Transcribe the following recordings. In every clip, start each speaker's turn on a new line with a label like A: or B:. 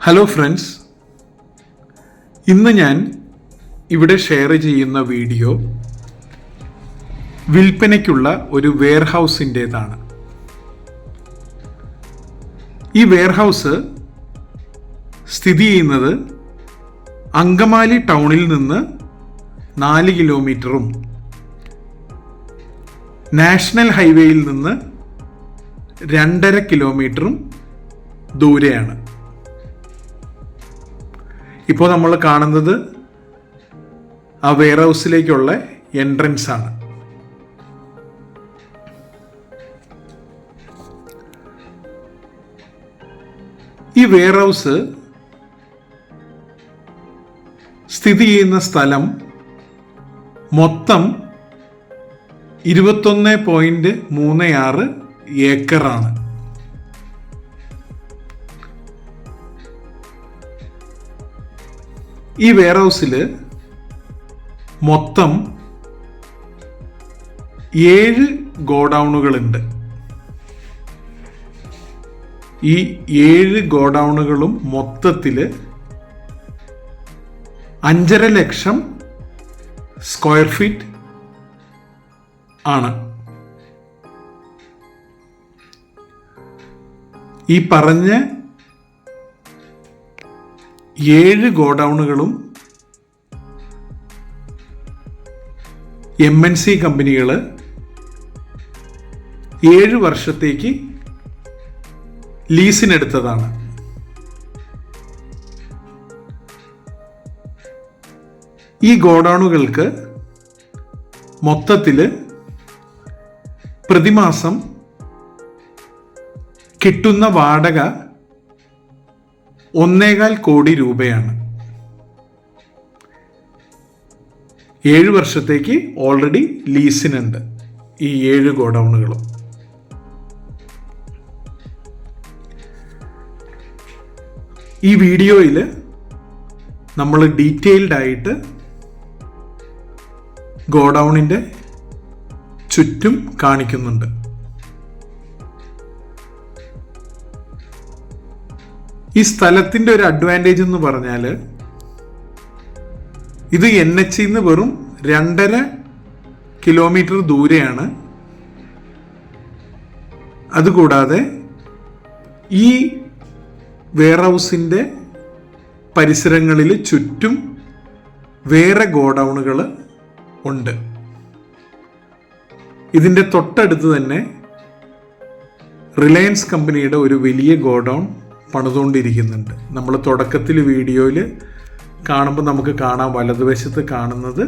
A: Hello friends, ഇന്ന് ഞാൻ ഇവിടെ ഷെയർ ചെയ്യുന്ന വീഡിയോ വിൽപ്പനയ്ക്കുള്ള ഒരു വെയർഹൗസിൻ്റേതാണ്. ഈ വെയർഹൗസ് സ്ഥിതി ചെയ്യുന്നത് അങ്കമാലി ടൗണിൽ നിന്ന് 4 കിലോമീറ്ററും നാഷണൽ ഹൈവേയിൽ നിന്ന് 2.5 കിലോമീറ്ററും ദൂരെയാണ്. ഇപ്പോൾ നമ്മൾ കാണുന്നത് ആ വെയർഹൗസിലേക്കുള്ള എൻട്രൻസ് ആണ്. ഈ വെയർഹൗസ് സ്ഥിതി ചെയ്യുന്ന സ്ഥലം മൊത്തം 21.36 ഏക്കറാണ്. ഈ വെയർഹൗസിൽ മൊത്തം 7 ഗോഡൗണുകളുണ്ട്. ഈ 7 ഗോഡൗണുകളും മൊത്തത്തിൽ 5.5 ലക്ഷം സ്ക്വയർ ഫീറ്റ് ആണ്. ഈ പറഞ്ഞ 7 ഗോഡൗണുകളും MNC കമ്പനികൾ 7 വർഷത്തേക്ക് ലീസിനെടുത്തതാണ്. ഈ ഗോഡൗണുകൾക്ക് മൊത്തത്തിൽ പ്രതിമാസം കിട്ടുന്ന വാടക 1.25 കോടി രൂപയാണ്. 7 വർഷത്തേക്ക് ഓൾറെഡി ലീസിനുണ്ട് ഈ 7 ഗോഡൗണുകളും. ഈ വീഡിയോയിൽ നമ്മൾ ഡീറ്റെയിൽഡ് ആയിട്ട് ഗോഡൗണിൻ്റെ ചുറ്റും കാണിക്കുന്നുണ്ട്. ഈ സ്ഥലത്തിൻ്റെ ഒരു അഡ്വാൻറ്റേജ് എന്ന് പറഞ്ഞാൽ ഇത് NH നിന്ന് വെറും 2.5 കിലോമീറ്റർ ദൂരെയാണ്. അതുകൂടാതെ ഈ വെയർഹൗസിൻ്റെ പരിസരങ്ങളിൽ ചുറ്റും വേറെ ഗോഡൗണുകൾ ഉണ്ട്. ഇതിൻ്റെ തൊട്ടടുത്ത് തന്നെ റിലയൻസ് കമ്പനിയുടെ ഒരു വലിയ ഗോഡൗൺ പണിതുകൊണ്ടിരിക്കുന്നുണ്ട്. നമ്മൾ തുടക്കത്തിൽ വീഡിയോയിൽ കാണുമ്പോൾ നമുക്ക് കാണാം, വലതുവശത്ത് കാണുന്നത്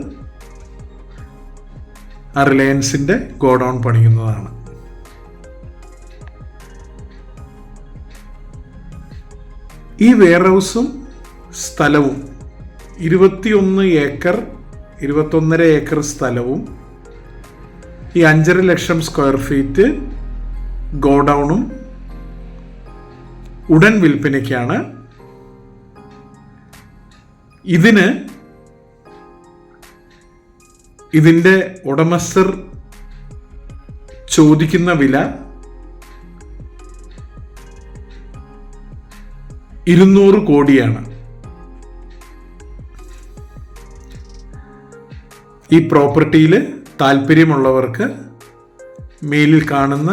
A: ആ റിലയൻസിൻ്റെ ഗോഡൗൺ പണിയുന്നതാണ്. ഈ വെയർഹൗസും സ്ഥലവും 21.5 ഏക്കർ സ്ഥലവും ഈ 5.5 ലക്ഷം സ്ക്വയർ ഫീറ്റ് ഗോഡൗണും ഉടൻ വിൽപ്പനയ്ക്കാണ്. ഇതിൻ്റെ ഉടമസ്ഥർ ചോദിക്കുന്ന വില 200 കോടിയാണ്. ഈ പ്രോപ്പർട്ടിയിൽ താല്പര്യമുള്ളവർക്ക് മേലിൽ കാണുന്ന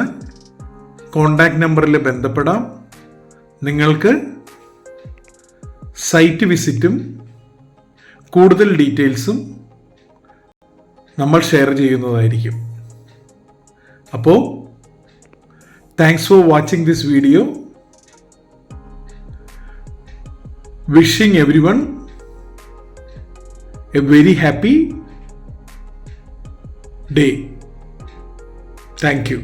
A: കോണ്ടാക്ട് നമ്പറിൽ ബന്ധപ്പെടാം. നിങ്ങൾക്ക് സൈറ്റ് വിസിറ്റും കൂടുതൽ ഡീറ്റെയിൽസും നമ്മൾ ഷെയർ ചെയ്യുന്നതായിരിക്കും. അപ്പോൾ thanks for watching this video. Wishing everyone a very happy day. Thank you.